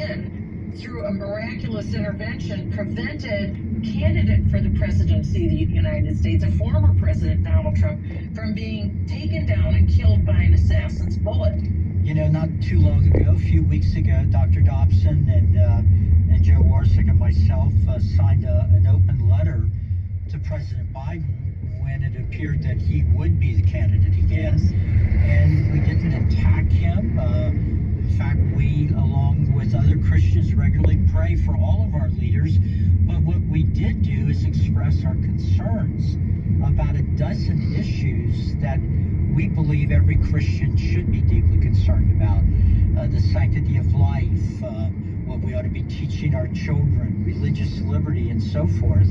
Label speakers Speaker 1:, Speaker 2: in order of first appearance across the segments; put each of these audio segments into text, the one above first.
Speaker 1: then, through a miraculous intervention, prevented candidate for the presidency of the United States, a former President Donald Trump, from being taken down and killed by an assassin's bullet.
Speaker 2: You know, not too long ago, a few weeks ago, Dr. Dobson and Joe Warsick and myself signed an open letter to President Biden when it appeared that he would be the candidate again.
Speaker 1: Yes.
Speaker 2: And we didn't attack him. In fact, we, along with other Christians, regularly pray for all of our leaders. But what we did do is express our concerns about a dozen issues that we believe every Christian should be deeply concerned about. The sanctity of life, what we ought to be teaching our children, religious liberty, and so forth.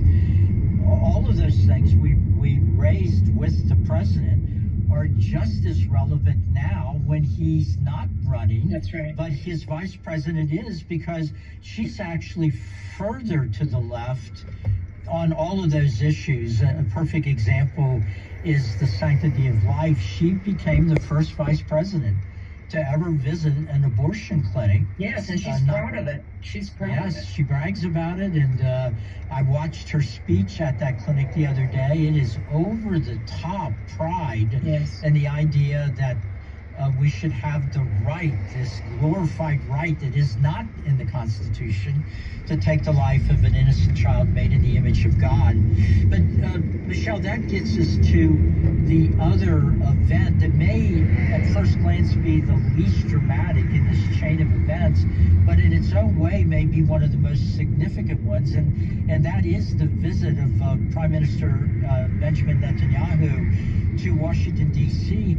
Speaker 2: All of those things we raised with the president are just as relevant now when he's not running.
Speaker 1: That's right.
Speaker 2: But his vice president is, because she's actually further to the left on all of those issues. A perfect example is the sanctity of life. She became the first vice president to ever visit an abortion clinic.
Speaker 1: Yes, and she's proud of it. She's proud of it.
Speaker 2: Yes, she brags about it, and I watched her speech at that clinic the other day. It is over the top pride.
Speaker 1: Yes.
Speaker 2: And the idea that we should have the right, this glorified right that is not in the Constitution, to take the life of an innocent child made in the image of God. But Michelle, that gets us to the other event that may at first glance be the least dramatic in this chain of events, but in its own way may be one of the most significant ones, and that is the visit of Prime Minister Benjamin Netanyahu to Washington, D.C.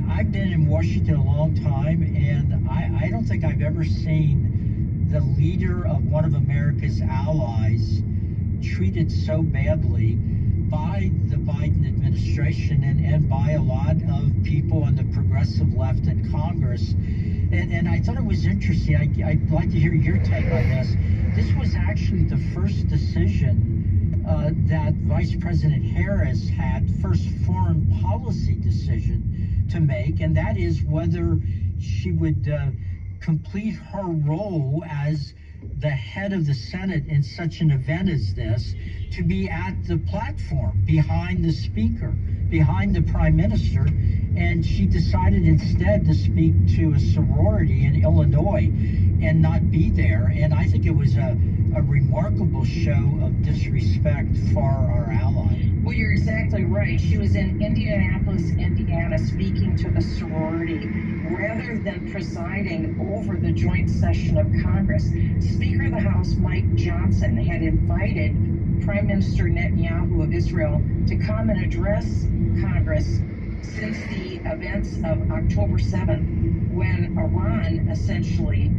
Speaker 2: I've been in Washington a long time, and I don't think I've ever seen the leader of one of America's allies treated so badly by the Biden administration and by a lot of people on the progressive left in Congress. And I thought it was interesting. I'd like to hear your take on this. This was actually the first decision that Vice President Harris had, first foreign policy decision to make, and that is whether she would complete her role as the head of the Senate in such an event as this, to be at the platform behind the speaker, behind the prime minister. And she decided instead to speak to a sorority in Illinois and not be there. And I think it was a remarkable show of disrespect for our ally.
Speaker 1: Well, you're exactly right. She was in Indianapolis, Indiana, speaking to the sorority rather than presiding over the joint session of Congress. Speaker of the House Mike Johnson had invited Prime Minister Netanyahu of Israel to come and address Congress since the events of October 7th, when Iran essentially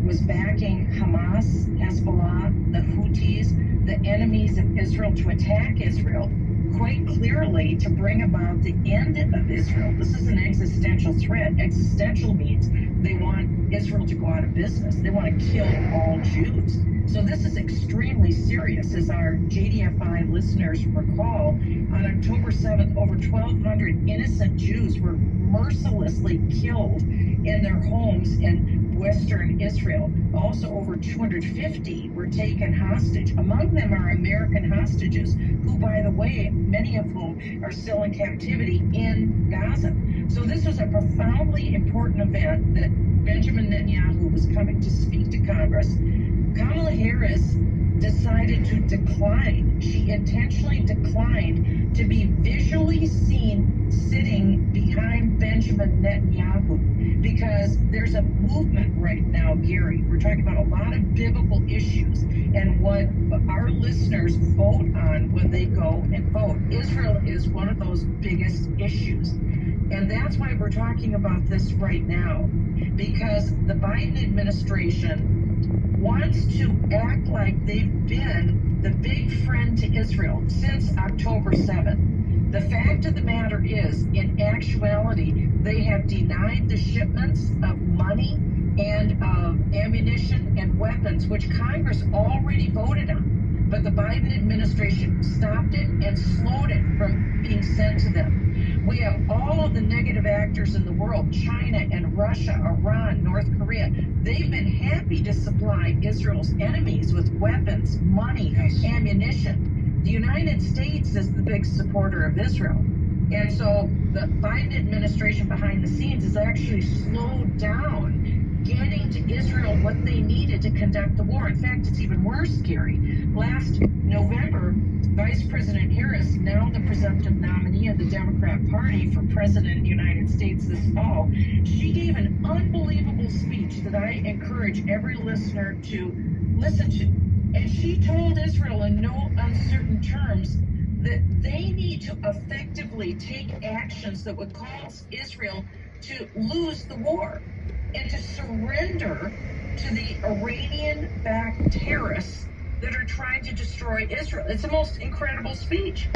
Speaker 1: was backing Hamas, Hezbollah, the Houthis, the enemies of Israel, to attack Israel, quite clearly to bring about the end of Israel. This is an existential threat. Existential means they want Israel to go out of business. They want to kill all Jews. So this is extremely serious. As our JDFI listeners recall, on October 7th, over 1,200 innocent Jews were mercilessly killed in their homes in western Israel. Also, over 250 were taken hostage. Among them are American hostages, who, by the way, many of whom are still in captivity in Gaza. So this was a profoundly important event that Benjamin Netanyahu was coming to speak to Congress. Kamala Harris decided to decline. She intentionally declined to be visually seen sitting behind Benjamin Netanyahu, because there's a movement right now, Gary. We're talking about a lot of biblical issues and what our listeners vote on when they go and vote. Israel is one of those biggest issues. And that's why we're talking about this right now, because the Biden administration wants to act like they've been the big friend to Israel since October 7th. The fact of the matter is, in actuality, they have denied the shipments of money and of ammunition and weapons, which Congress already voted on. But the Biden administration stopped it and slowed it from being sent to them. We have all of the negative actors in the world, China and Russia, Iran, North Korea. They've been happy to supply Israel's enemies with weapons, money, ammunition. The United States is the big supporter of Israel. And so the Biden administration behind the scenes has actually slowed down getting to Israel what they needed to conduct the war. In fact, it's even worse, Gary. Last November, Vice President Harris, now the presumptive nominee of the Democrat Party for President of the United States this fall, she gave an unbelievable speech that I encourage every listener to listen to. And she told Israel in no uncertain terms that they need to effectively take actions that would cause Israel to lose the war and to surrender to the Iranian-backed terrorists that are trying to destroy Israel. It's the most incredible speech.